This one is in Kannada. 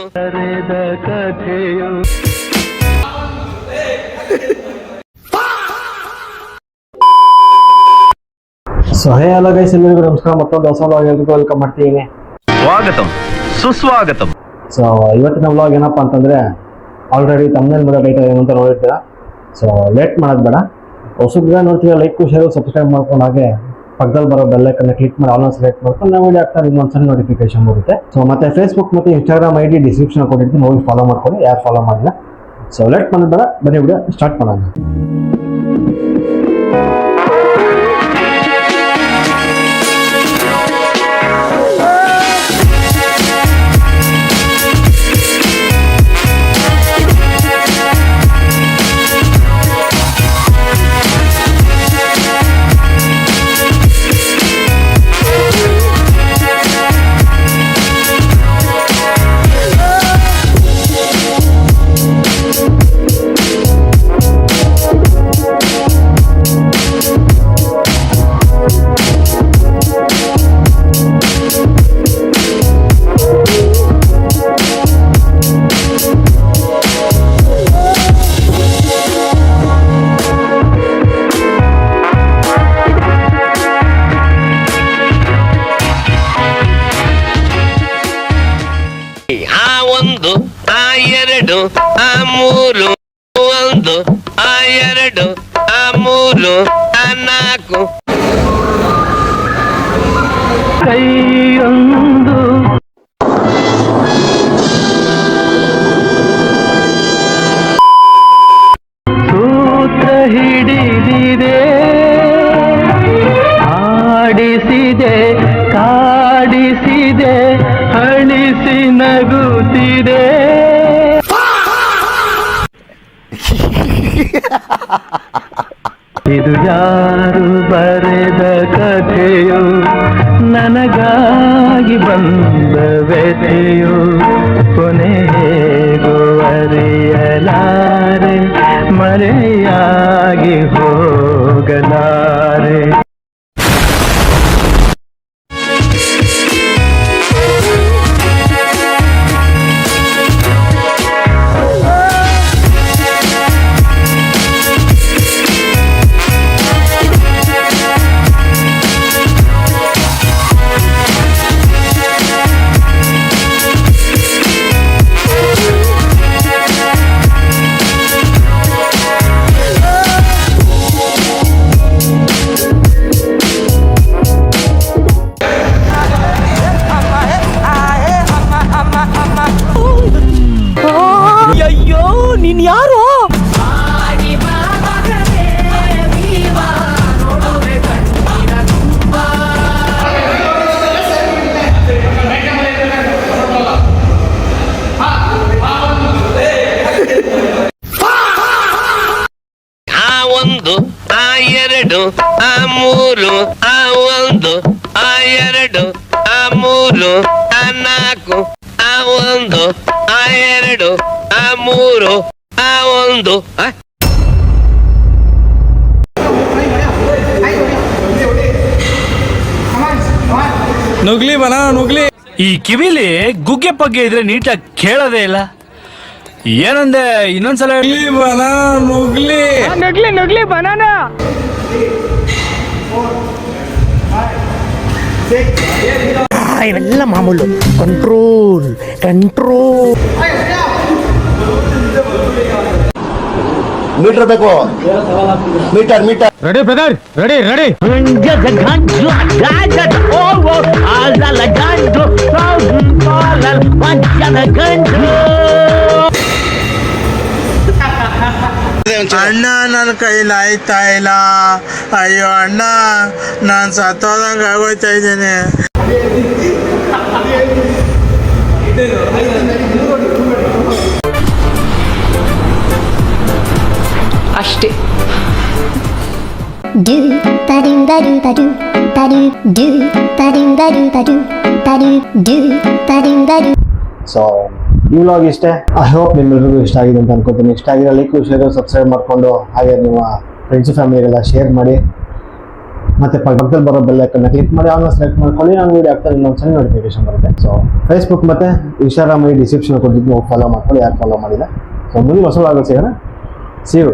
ಸೊ ಹೇ ಹಲೋ ಗೈಸ್, ಎಲ್ಲರಿಗೂ ನಮಸ್ಕಾರ. ಮತ್ತೊಂದು ಹೊಸ ವ್ಲಾಗ್ ಎಲ್ರಿಗೂ ವೆಲ್ಕಮ್ ಮಾಡ್ತೀನಿ. ಸ್ವಾಗತಂ ಸುಸ್ವಾಗತಂ. ಸೊ ಇವತ್ತಿನ ವ್ಲಾಗ್ ಏನಪ್ಪಾ ಅಂತಂದ್ರೆ, ಆಲ್ರೆಡಿ ತಮ್ಮನೇಲಿ ಮೇಲೆ ಟೈಟಲ್ ಏನು ಅಂತ ನೋಡಿರ್ತೀರ. ಸೊ ಲೇಟ್ ಮಾಡೋದು ಬೇಡ, ಹೊಸಬ್ರಿಗೆ ನೋಡ್ತೀವಿ ಲೈಕ್ ಶೇರ್ ಸಬ್ಸ್ಕ್ರೈಬ್ ಮಾಡ್ಕೊಂಡು ಹಾಗೆ ಪಕ್ಕದಲ್ಲಿ ಬರೋ ಬೆಲ್ ಐಕನ್ನ ಕ್ಲಿಕ್ ಮಾಡಿ ಆಲ್ ಸೆಲೆಕ್ಟ್ ಮಾಡ್ಕೊಂಡು ನಾವು ವಿಡಿಯೋ ಆಗ್ತಾ ಇನ್ನೊಂದ್ಸಲ ನೋಟಿಫಿಕೇಶನ್ ಬರುತ್ತೆ. ಸೊ ಮತ್ತೆ ಫೇಸ್ಬುಕ್ ಮತ್ತು ಇನ್ಸ್ಟಾಗ್ರಾಮ್ ID ಡಿಸ್ಕ್ರಿಪ್ಷನ್ ಕೊಟ್ಟಿರ್ತೀನಿ, ಹೋಗಿ ಫಾಲೋ ಮಾಡ್ಕೊಳ್ಳಿ ಯಾರು ಫಾಲೋ ಮಾಡಿಲ್ಲ. ಸೊ ಲೇಟ್ ಮಾಡೋದು ಬೇಡ, ಬನ್ನಿ ವಿಡಿಯೋ ಸ್ಟಾರ್ಟ್ ಮಾಡೋಣ. ಎರಡು ಆ ಮೂರು, ಒಂದು ಆ ಎರಡು ಆ ಮೂರು ಆ ನಾಲ್ಕು, ಕೈಯೊಂದು ಸೂತ್ರ ಹಿಡಿದಿದೆ, ಆಡಿಸಿದೆ ಕಾಡಿಸಿದೆ, ಹಣಿಸಿ ನಗುತ್ತಿದೆ. ಇದು ಯಾರು ಬರೆದ ಕಥೆಯೋ, ನನಗಾಗಿ ಬಂದ ವ್ಯಥೆಯೋ, ಕೊನೆಗೂ ಅರಿಯಲಾರೆ, ಮರೆಯಾಗಿ ಹೋಗಲಾರೆ. ಅಯ್ಯೋ, ನೀನ್ ಯಾರು? ಆ ಒಂದು ಆ ಎರಡು ಆ ಮೂರು ಆ ಒಂದು ಆ ಎರಡು ಆ ಮೂರು ಆ ನಾಲ್ಕು ಆ ಒಂದು ಆ ಎರಡು ಆ ಮೂರು ಆ ಒಂದು. ನುಗ್ಲಿ ಬನ ನುಗ್ಲಿ. ಈ ಕಿವಿಲಿ ಗುಗ್ಗೆ ಪಗ್ಗೆ ಇದ್ರೆ ನೀಟಾಗಿ ಕೇಳೋದೇ ಇಲ್ಲ. ಏನಂದೆ ಇನ್ನೊಂದ್ಸಲ ಬನ ನುಗ್ಲಿ. ನುಗ್ಲಿ ನುಗ್ಲಿ ಬನಾನ. ಇವೆಲ್ಲ ಮಾಮೂಲು. Control control. ಮೀಟರ್ ಬೇಕು, meter meter. Ready brother, ready ready. ಅಣ್ಣ ನನ್ನ ಕೈಲಿ ಆಯ್ತಾ ಇಲ್ಲ. ಅಯ್ಯೋ ಅಣ್ಣ, ನಾನು ಸತ್ತೋದಂಗ ಆಗೋಯ್ತಾ ಇದ್ದೇನೆ. ಅಷ್ಟೇ. ಸೊ ಈ ವ್ಲಾಗ್ ಇಷ್ಟೇ. ಐ ಹೋಪ್ ನಿಮ್ಮೆಲ್ಲರಿಗೂ ಇಷ್ಟ ಆಗಿದೆ ಅಂತ ಅನ್ಕೋತೀನಿ. ಇಷ್ಟ ಆಗಿರೋ ಲೈಕ್ ಶೇರ್ ಸಬ್ಸ್ಕ್ರೈಬ್ ಮಾಡಿಕೊಂಡು ಹಾಗೆ ನಿಮ್ಮ ಫ್ರೆಂಡ್ಸ್ ಫ್ಯಾಮಿಲಿಗೆಲ್ಲ ಶೇರ್ ಮಾಡಿ. ಮತ್ತೆ ಪಕ್ಕದಲ್ಲಿ ಬರೋ ಬೆಲ್ ಐಕನ್ನ ಕ್ಲಿಕ್ ಮಾಡಿ ಆಲ್ನ ಸೆಲೆಕ್ಟ್ ಮಾಡ್ಕೊಳ್ಳಿ. ನಾನು ವೀಡಿಯೋ ಆಗ್ತಾರೆ ಇನ್ನೊಂದು ಸಣ್ಣ ನೋಟಿಫಿಕೇಶನ್ ಬರುತ್ತೆ. ಸೊ ಫೇಸ್ಬುಕ್ ಮತ್ತೆ ಇನ್ಸ್ಟಾಗ್ರಾಮ್ ಡಿಸ್ಕ್ರಿಪ್ಷನ್ ಕೊಟ್ಟಿದ್ದು ಫಾಲೋ ಮಾಡ್ಕೊಳ್ಳಿ ಯಾರು ಫಾಲೋ ಮಾಡಿಲ್ಲ. ಸೊ ಮುಂದೆ ಹೊಸ ಸಿಗೋಣ. See you.